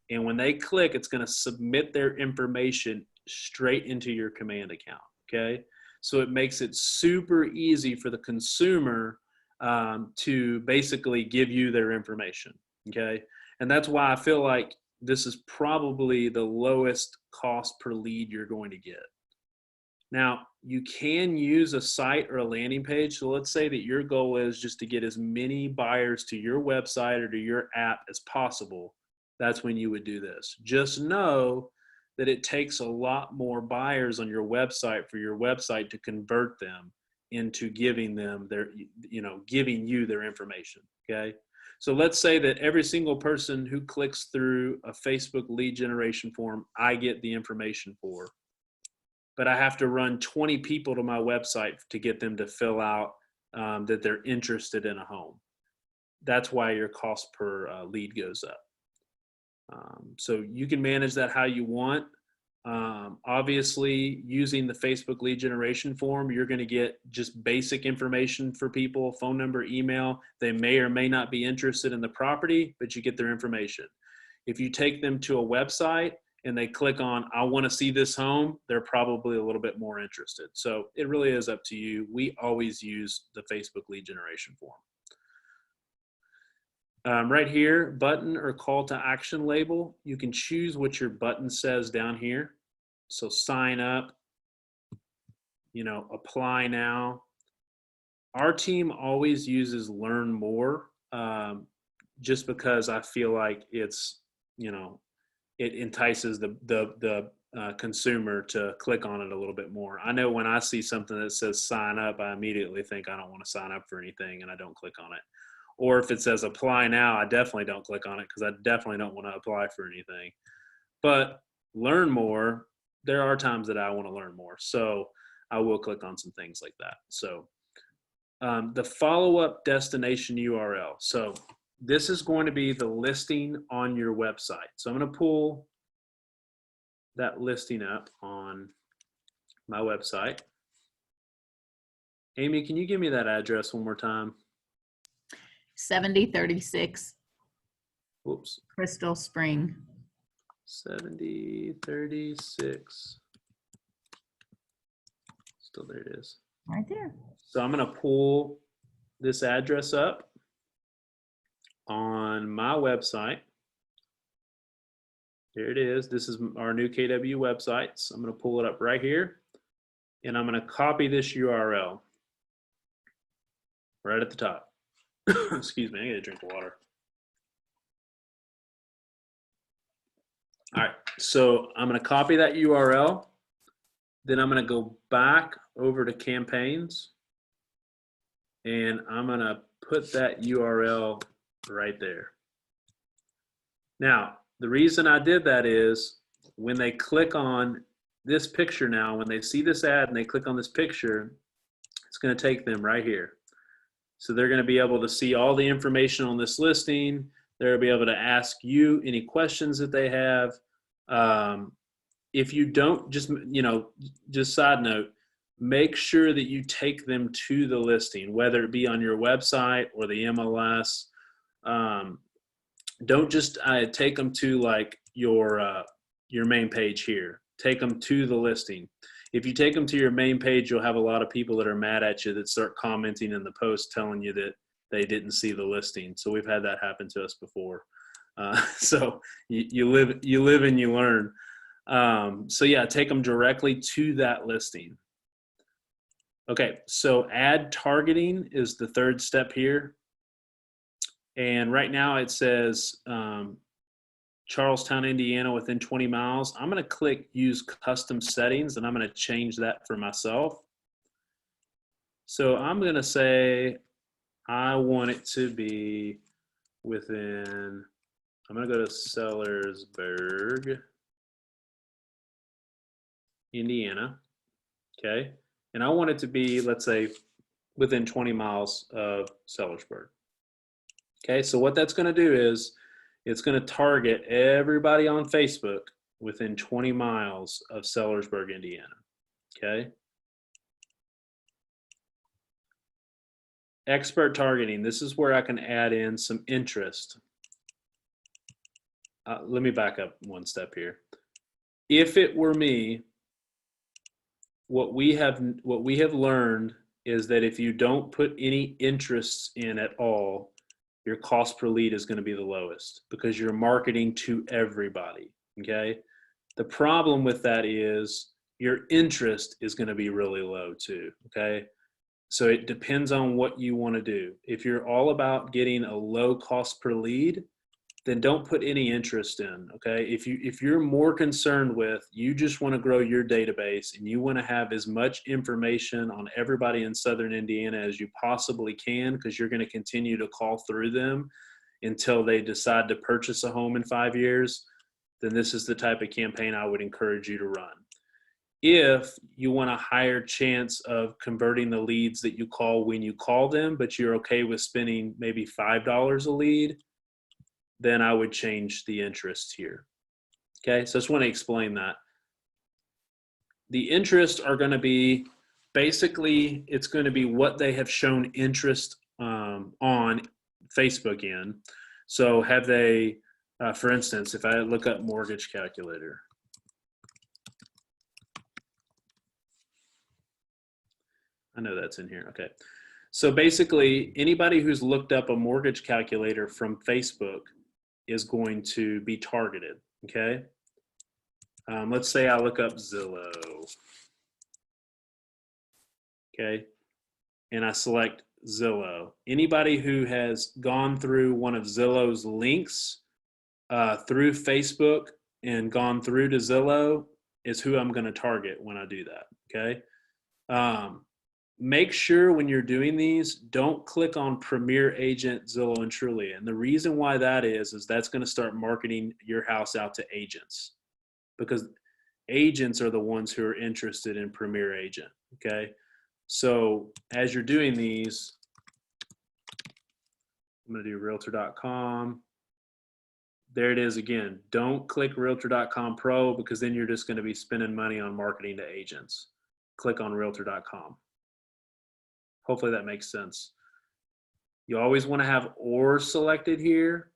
And when they click, it's going to submit their information straight into your command account. Okay. So it makes it super easy for the consumer to basically give you their information. Okay. And that's why I feel like this is probably the lowest cost per lead you're going to get. Now, you can use a site or a landing page. So let's say that your goal is just to get as many buyers to your website or to your app as possible. That's when you would do this. Just know that it takes a lot more buyers on your website for your website to convert them into giving them their, giving you their information. Okay. So let's say that every single person who clicks through a Facebook lead generation form, I get the information for. But I have to run 20 people to my website to get them to fill out that they're interested in a home. That's why your cost per lead goes up. So you can manage that how you want. Obviously, using the Facebook lead generation form, you're going to get just basic information for people, phone number, email. They may or may not be interested in the property, but you get their information. If you take them to a website and they click on, I want to see this home, they're probably a little bit more interested. So it really is up to you. We always use the Facebook lead generation form. Right here, button or call to action label, you can choose what your button says down here. So sign up, apply now. Our team always uses learn more just because I feel like it's, it entices the consumer to click on it a little bit more. I know when I see something that says sign up, I immediately think I don't want to sign up for anything and I don't click on it. Or if it says apply now, I definitely don't click on it because I definitely don't want to apply for anything. But learn more, there are times that I want to learn more. So I will click on some things like that. So the follow-up destination URL. So this is going to be the listing on your website. So I'm going to pull that listing up on my website. Amy, can you give me that address one more time? 7036 Whoops. Crystal Spring. 7036. Still there it is. Right there. So I'm going to pull this address up on my website. There it is. This is our new KW website. So I'm going to pull it up right here. And I'm going to copy this URL right at the top. Excuse me, I need a drink of water. All right, so I'm going to copy that URL. Then I'm going to go back over to campaigns. And I'm going to put that URL right there. Now, the reason I did that is when they click on this picture now, when they see this ad and they click on this picture, it's going to take them right here. So they're going to be able to see all the information on this listing. They'll be able to ask you any questions that they have. If you don't, just side note, make sure that you take them to the listing, whether it be on your website or the MLS. Don't just take them to like your main page here. Take them to the listing. if you take them to your main page, you'll have a lot of people that are mad at you that start commenting in the post telling you that they didn't see the listing. So we've had that happen to us before. So you live and you learn. So yeah, take them directly to that listing. Okay, so add targeting is the third step here. And right now it says Charlestown, Indiana, within 20 miles. I'm going to click use custom settings, and I'm going to change that for myself. So I'm going to say I want it to be within, I'm going to go to Sellersburg, Indiana. Okay. And I want it to be, let's say, within 20 miles of Sellersburg. Okay. So what that's going to do is it's going to target everybody on Facebook within 20 miles of Sellersburg, Indiana. Okay. Expert targeting. This is where I can add in some interest. Let me back up one step here. If it were me, what we have learned is that if you don't put any interests in at all, your cost per lead is going to be the lowest because you're marketing to everybody. Okay. The problem with that is your interest is going to be really low too. Okay. So it depends on what you want to do. If you're all about getting a low cost per lead, then don't put any interest in, okay? If you're more concerned with, you just want to grow your database and you want to have as much information on everybody in Southern Indiana as you possibly can, because you're going to continue to call through them until they decide to purchase a home in 5 years, then this is the type of campaign I would encourage you to run. If you want a higher chance of converting the leads that you call when you call them, but you're okay with spending maybe $5 a lead, then I would change the interest here. Okay, so I just want to explain that. The interests are going to be, basically, it's going to be what they have shown interest on Facebook in. So have they, for instance, if I look up mortgage calculator, I know that's in here. Okay. So basically, anybody who's looked up a mortgage calculator from Facebook is going to be targeted. Okay. Let's say I look up Zillow. Okay. And I select Zillow. Anybody who has gone through one of Zillow's links through Facebook and gone through to Zillow is who I'm going to target when I do that. Okay. Make sure when you're doing these, don't click on Premier Agent, Zillow, and Trulia. And the reason why that is that's going to start marketing your house out to agents, because agents are the ones who are interested in Premier Agent. Okay. So as you're doing these, I'm going to do realtor.com. There it is again. Don't click realtor.com Pro, because then you're just going to be spending money on marketing to agents. Click on realtor.com. Hopefully that makes sense. You always want to have or selected here,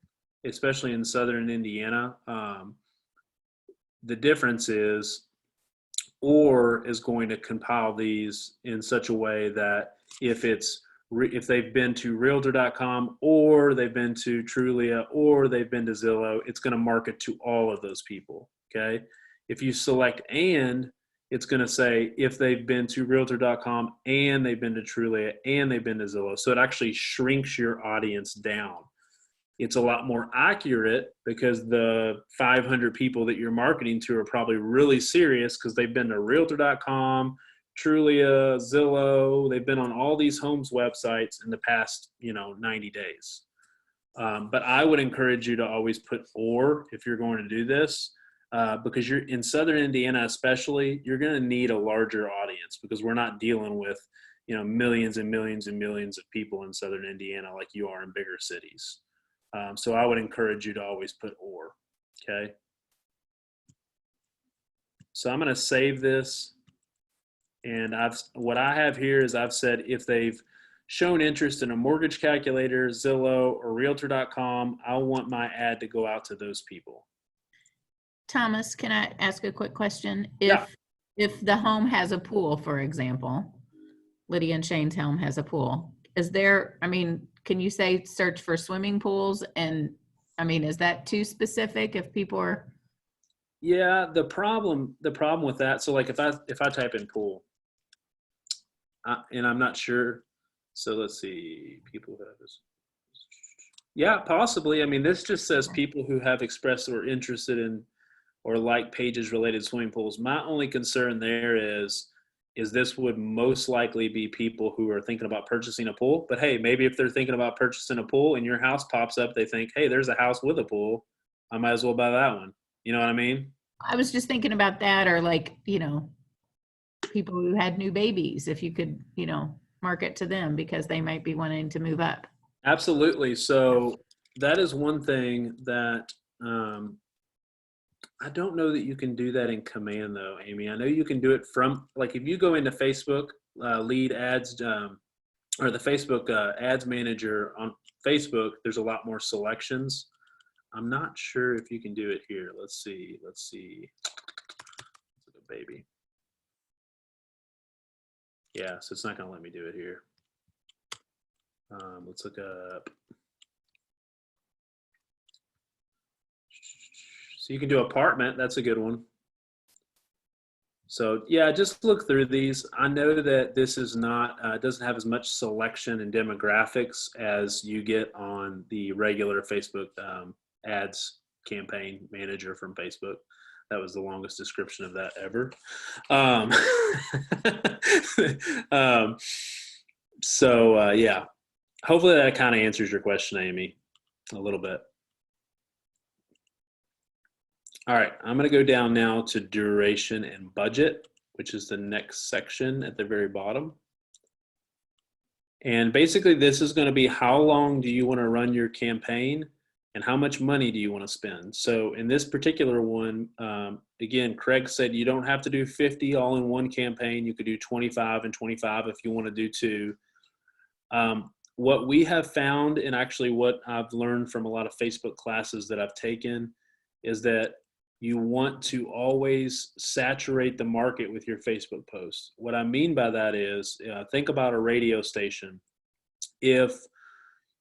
especially in Southern Indiana. The difference is or is going to compile these in such a way that if they've been to realtor.com or they've been to Trulia or they've been to Zillow, it's going to market to all of those people. Okay. If you select and, it's going to say if they've been to realtor.com and they've been to Trulia and they've been to Zillow. So it actually shrinks your audience down. It's a lot more accurate because the 500 people that you're marketing to are probably really serious because they've been to realtor.com, Trulia, Zillow. They've been on all these homes websites in the past, 90 days. But I would encourage you to always put or if you're going to do this. Because you're in Southern Indiana, especially, you're going to need a larger audience because we're not dealing with, millions and millions and millions of people in Southern Indiana like you are in bigger cities. So I would encourage you to always put or, okay? So I'm going to save this. And what I have here is I've said if they've shown interest in a mortgage calculator, Zillow, or realtor.com, I want my ad to go out to those people. Thomas, can I ask a quick question? Yeah. if the home has a pool, for example, Lydia and Shane's home has a pool. Is there, I mean, can you say search for swimming pools? And I mean, is that too specific if people are? Yeah, the problem with that. So like if I type in pool, and I'm not sure. So let's see, people who have this. Yeah, possibly. I mean, this just says people who have expressed or interested in or like pages related to swimming pools. My only concern there is this would most likely be people who are thinking about purchasing a pool. But hey, maybe if they're thinking about purchasing a pool and your house pops up, they think, hey, there's a house with a pool. I might as well buy that one. You know what I mean? I was just thinking about that, or like, you know, people who had new babies, if you could, you know, market to them because they might be wanting to move up. Absolutely. So that is one thing that I don't know that you can do that in command though, Amy. I know you can do it from, like if you go into Facebook lead ads or the Facebook ads manager on Facebook, there's a lot more selections. I'm not sure if you can do it here. Let's see. Baby. Yeah, so it's not going to let me do it here. Let's look up. So you can do apartment. That's a good one. So yeah, just look through these. I know that this is not, doesn't have as much selection and demographics as you get on the regular Facebook ads campaign manager from Facebook. That was the longest description of that ever. Yeah, hopefully that kind of answers your question, Amy, a little bit. All right, I'm going to go down now to duration and budget, which is the next section at the very bottom. And basically this is going to be how long do you want to run your campaign and how much money do you want to spend? So in this particular one, again, Craig said you don't have to do 50 all in one campaign. You could do 25 and 25 if you want to do two. What we have found, and actually what I've learned from a lot of Facebook classes that I've taken, is that you want to always saturate the market with your Facebook posts. What I mean by that is, think about a radio station. If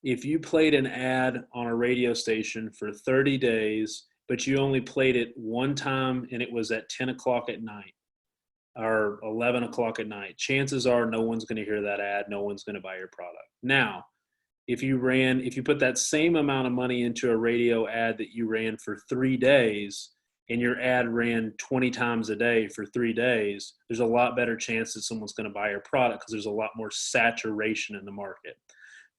you played an ad on a radio station for 30 days, but you only played it one time and it was at 10 o'clock at night or 11 o'clock at night, chances are no one's going to hear that ad. No one's going to buy your product. Now, if you put that same amount of money into a radio ad that you ran for 3 days and your ad ran 20 times a day for 3 days, there's a lot better chance that someone's going to buy your product because there's a lot more saturation in the market.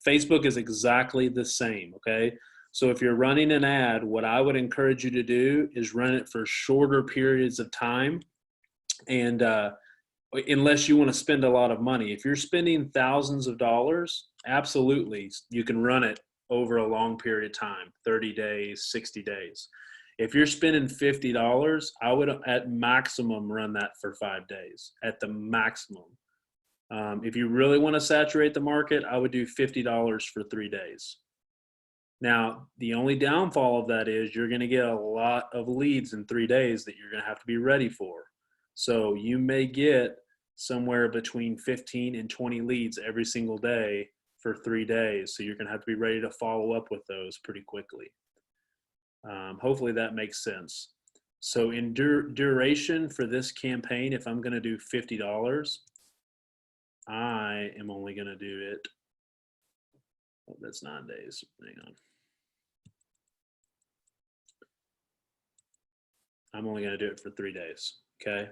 Facebook is exactly the same, okay? So if you're running an ad, what I would encourage you to do is run it for shorter periods of time. And unless you want to spend a lot of money. If you're spending thousands of dollars, absolutely, you can run it over a long period of time, 30 days, 60 days. If you're spending $50, I would at maximum run that for 5 days, at the maximum. If you really want to saturate the market, I would do $50 for 3 days. Now, the only downfall of that is you're going to get a lot of leads in 3 days that you're going to have to be ready for. So you may get somewhere between 15 and 20 leads every single day for 3 days. So you're going to have to be ready to follow up with those pretty quickly. Hopefully that makes sense. So in duration for this campaign, if I'm going to do $50, I am only going to do it. Oh, that's 9 days. Hang on. I'm only going to do it for 3 days. Okay.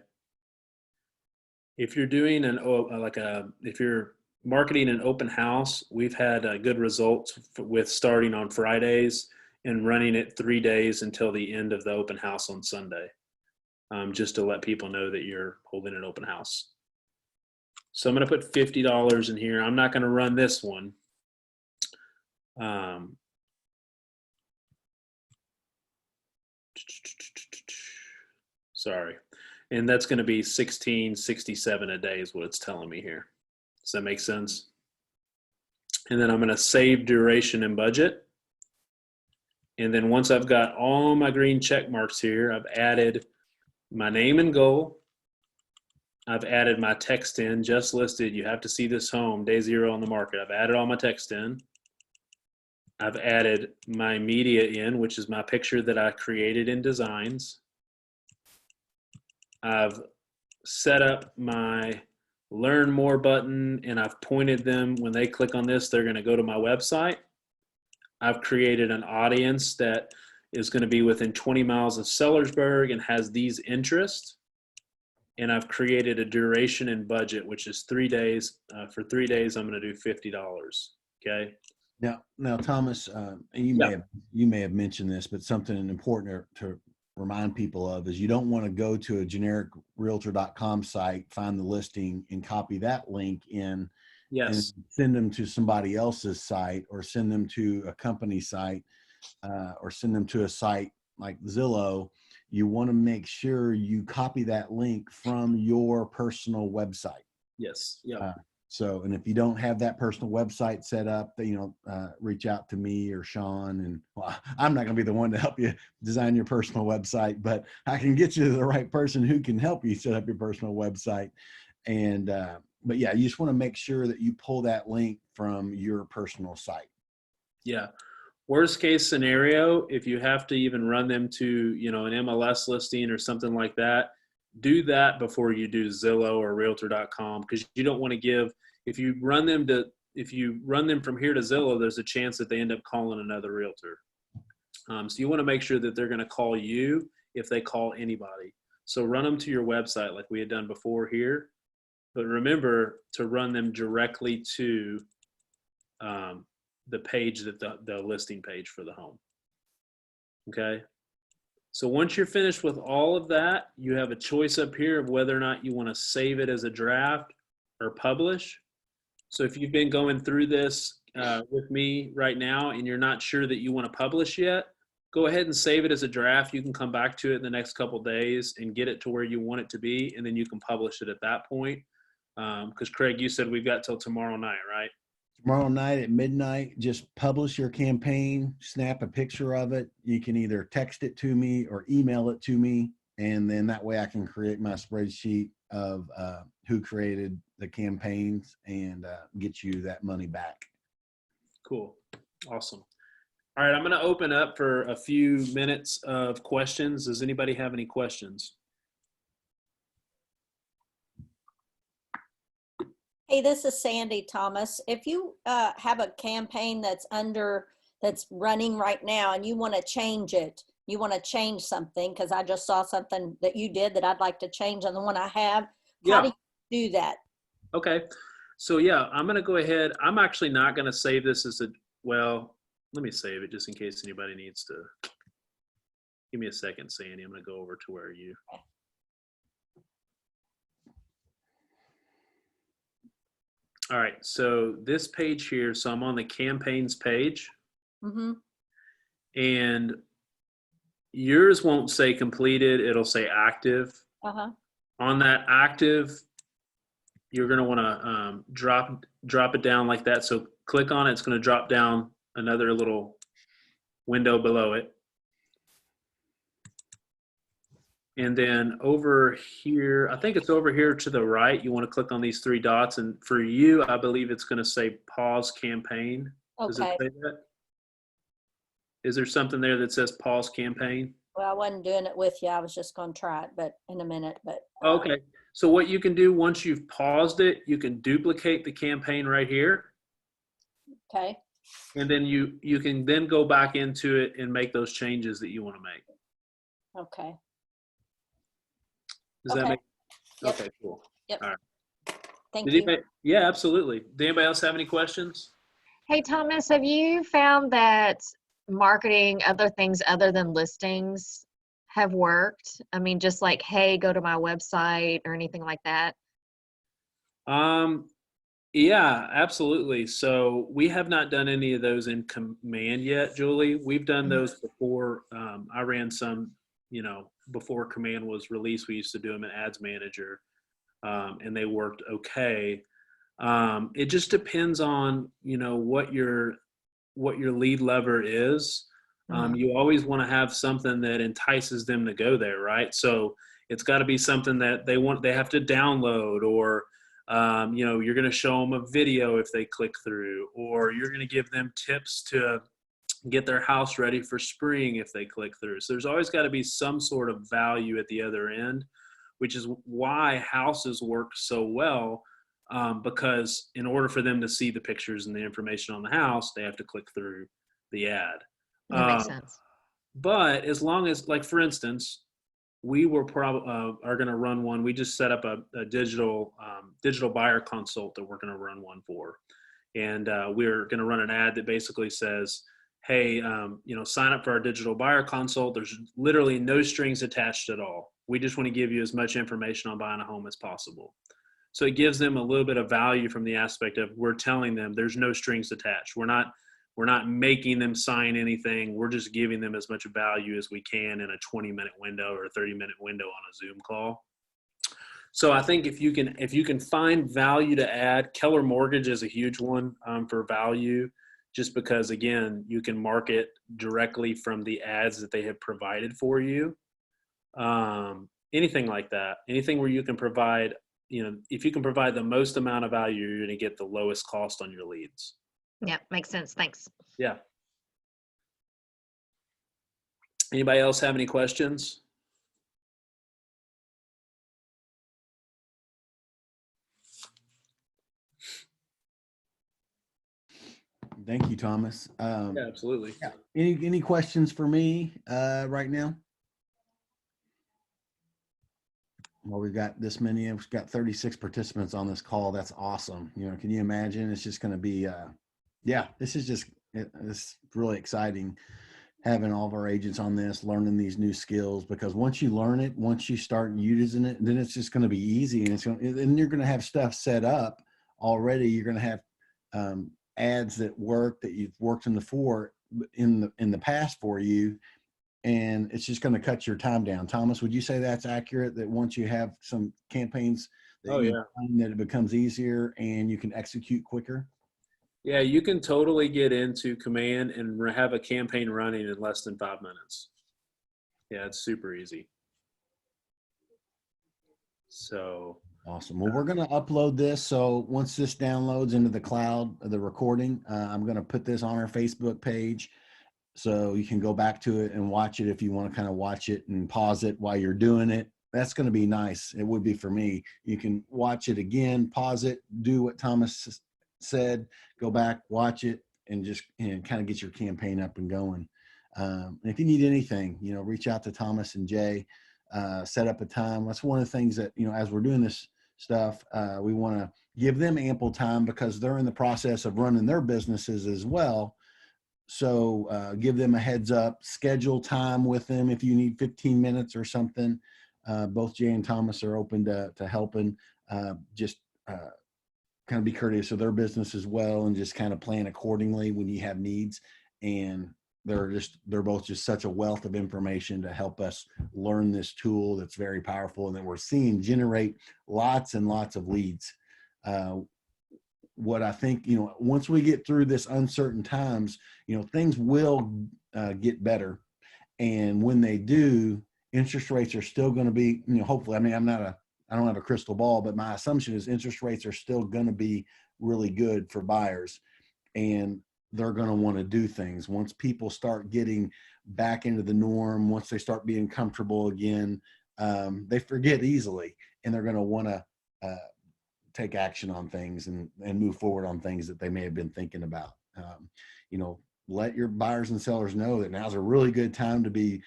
If you're doing if you're marketing an open house, we've had good results with starting on Fridays and running it 3 days until the end of the open house on Sunday, just to let people know that you're holding an open house. So I'm going to put $50 in here. I'm not going to run this one. Sorry. And that's going to be $16.67 a day is what it's telling me here. Does that make sense? And then I'm going to save duration and budget. And then once I've got all my green check marks here, I've added my name and goal. I've added my text in, just listed. You have to see this home, day 0 on the market. I've added all my text in. I've added my media in, which is my picture that I created in Designs. I've set up my Learn More button, and I've pointed them. When they click on this, they're going to go to my website. I've created an audience that is going to be within 20 miles of Sellersburg and has these interests. And I've created a duration and budget, which is 3 days. For 3 days, I'm going to do $50. Okay. Now, Thomas, you may have mentioned this, but something important to remind people of is you don't want to go to a generic realtor.com site, find the listing, and copy that link in. Yes. And send them to somebody else's site, or send them to a company site, or send them to a site like Zillow. You want to make sure you copy that link from your personal website. Yes. Yeah. So, and if you don't have that personal website set up, reach out to me or Sean. And well, I'm not going to be the one to help you design your personal website, but I can get you to the right person who can help you set up your personal website. And, but yeah, you just want to make sure that you pull that link from your personal site. Yeah. Worst case scenario, if you have to even run them to, an MLS listing or something like that, do that before you do Zillow or realtor.com, because you don't want to give, if you run them from here to Zillow, there's a chance that they end up calling another realtor. So you want to make sure that they're going to call you if they call anybody. So run them to your website like we had done before here, but remember to run them directly to the page, that the listing page for the home. Okay. So once you're finished with all of that, you have a choice up here of whether or not you want to save it as a draft or publish. So if you've been going through this with me right now and you're not sure that you want to publish yet, go ahead and save it as a draft. You can come back to it in the next couple of days and get it to where you want it to be, and then you can publish it at that point. Because Craig, you said we've got till tomorrow night, right? Tomorrow night at midnight, just publish your campaign, snap a picture of it. You can either text it to me or email it to me. And then that way I can create my spreadsheet of who created the campaigns and get you that money back. Cool. Awesome. All right. I'm going to open up for a few minutes of questions. Does anybody have any questions? Hey, this is Sandy, Thomas. If you have a campaign that's running right now and you want to change it, you want to change something, because I just saw something that you did that I'd like to change on the one I have. How do you do that? Okay. So yeah, I'm going to go ahead. I'm actually not going to save this as let me save it just in case anybody needs to. Give me a second, Sandy. I'm going to go over to where you. Okay. All right, so this page here, so I'm on the campaigns page. Mm-hmm. And yours won't say completed, it'll say active. Uh-huh. On that active, you're gonna wanna drop it down like that. So click on it, it's gonna drop down another little window below it. And then over here, I think it's over here to the right, you want to click on these 3 dots. And for you, I believe it's going to say pause campaign. Does it say that? Is there something there that says pause campaign? Well, I wasn't doing it with you. I was just going to try it, but in a minute. But okay. So what you can do once you've paused it, you can duplicate the campaign right here. Okay. And then you can then go back into it and make those changes that you want to make. Okay. Does that make Yep. Okay, cool. Yep. All right. Thank you. Yeah, absolutely. Did anybody else have any questions? Hey, Thomas, have you found that marketing other things other than listings have worked? I mean, just like, hey, go to my website or anything like that? Yeah, absolutely. So we have not done any of those in Command yet, Julie. We've done those before. I ran some, before Command was released. We used to do them in Ads Manager, and they worked okay. It just depends on, what your lead lever is. You always want to have something that entices them to go there, right? So It's got to be something that they have to download, or you're going to show them a video if they click through, or you're going to give them tips to get their house ready for spring if they click through. So there's always got to be some sort of value at the other end, which is why houses work so well, because in order for them to see the pictures and the information on the house, they have to click through the ad. That makes sense. But as long as, like, for instance, we were are going to run one. We just set up a digital buyer consult that we're going to run one for. And we're going to run an ad that basically says, hey, sign up for our digital buyer consult. There's literally no strings attached at all. We just want to give you as much information on buying a home as possible. So it gives them a little bit of value from the aspect of, we're telling them there's no strings attached. We're not making them sign anything. We're just giving them as much value as we can in a 20-minute window or a 30-minute window on a Zoom call. So I think if you can find value to add, Keller Mortgage is a huge one for value, just because, again, you can market directly from the ads that they have provided for you. Anything like that, anything where you can provide, if you can provide the most amount of value, you're going to get the lowest cost on your leads. Yeah, makes sense. Thanks. Yeah. Anybody else have any questions? Thank you, Thomas. Yeah, absolutely. Any questions for me right now? Well, we've got this many. We've got 36 participants on this call. That's awesome. Can you imagine? It's just going to be, this is just, it's really exciting having all of our agents on this, learning these new skills, because once you learn it, once you start using it, then it's just going to be easy, and you're going to have stuff set up already. You're going to have ads that work, that you've worked in the past for you, and it's just going to cut your time down. Thomas, would you say that's accurate, that once you have some campaigns that that it becomes easier and you can execute quicker? Yeah, you can totally get into Command and have a campaign running in less than 5 minutes. Yeah, it's super easy. So awesome. Well, we're going to upload this. So once this downloads into the cloud, the recording, I'm going to put this on our Facebook page, so you can go back to it and watch it if you want to kind of watch it and pause it while you're doing it. That's going to be nice. It would be for me. You can watch it again, pause it, do what Thomas said, go back, watch it, and just kind of get your campaign up and going. And if you need anything, reach out to Thomas and Jay, set up a time. That's one of the things that, as we're doing this stuff, we want to give them ample time, because they're in the process of running their businesses as well. So give them a heads up, schedule time with them if you need 15 minutes or something. Both Jay and Thomas are open to helping. Just kind of be courteous of their business as well, and just kind of plan accordingly when you have needs. And they're both just such a wealth of information to help us learn this tool that's very powerful, and that we're seeing generate lots and lots of leads. What I think, once we get through this uncertain times, things will get better. And when they do, interest rates are still going to be, hopefully, I don't have a crystal ball, but my assumption is interest rates are still going to be really good for buyers, and they're going to want to do things. Once people start getting back into the norm, once they start being comfortable again, they forget easily, and they're going to want to take action on things and move forward on things that they may have been thinking about. Let your buyers and sellers know that now's a really good time to be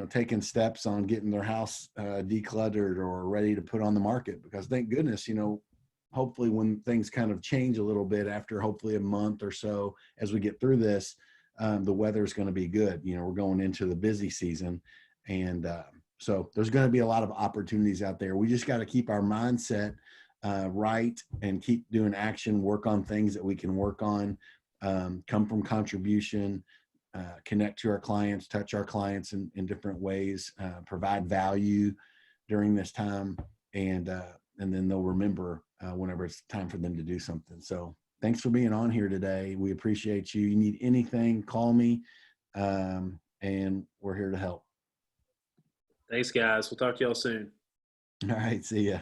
taking steps on getting their house decluttered or ready to put on the market, because thank goodness, hopefully when things kind of change a little bit after hopefully a month or so, as we get through this, the weather is going to be good. We're going into the busy season, and so there's going to be a lot of opportunities out there. We just got to keep our mindset right and keep doing action, work on things that we can work on, come from contribution, connect to our clients, touch our clients in different ways, provide value during this time, and then they'll remember whenever it's time for them to do something. So thanks for being on here today. We appreciate you. You need anything, call me, and we're here to help. Thanks, guys. We'll talk to y'all soon. All right. See ya.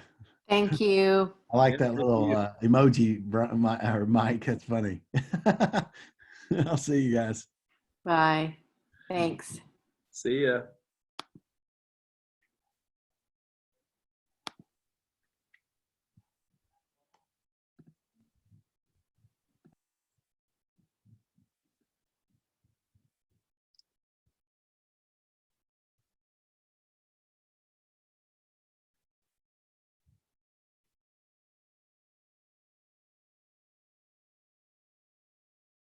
Thank you. I like Yeah, that thank little you. emoji, or Mike. That's funny. I'll see you guys. Bye. Thanks. See ya.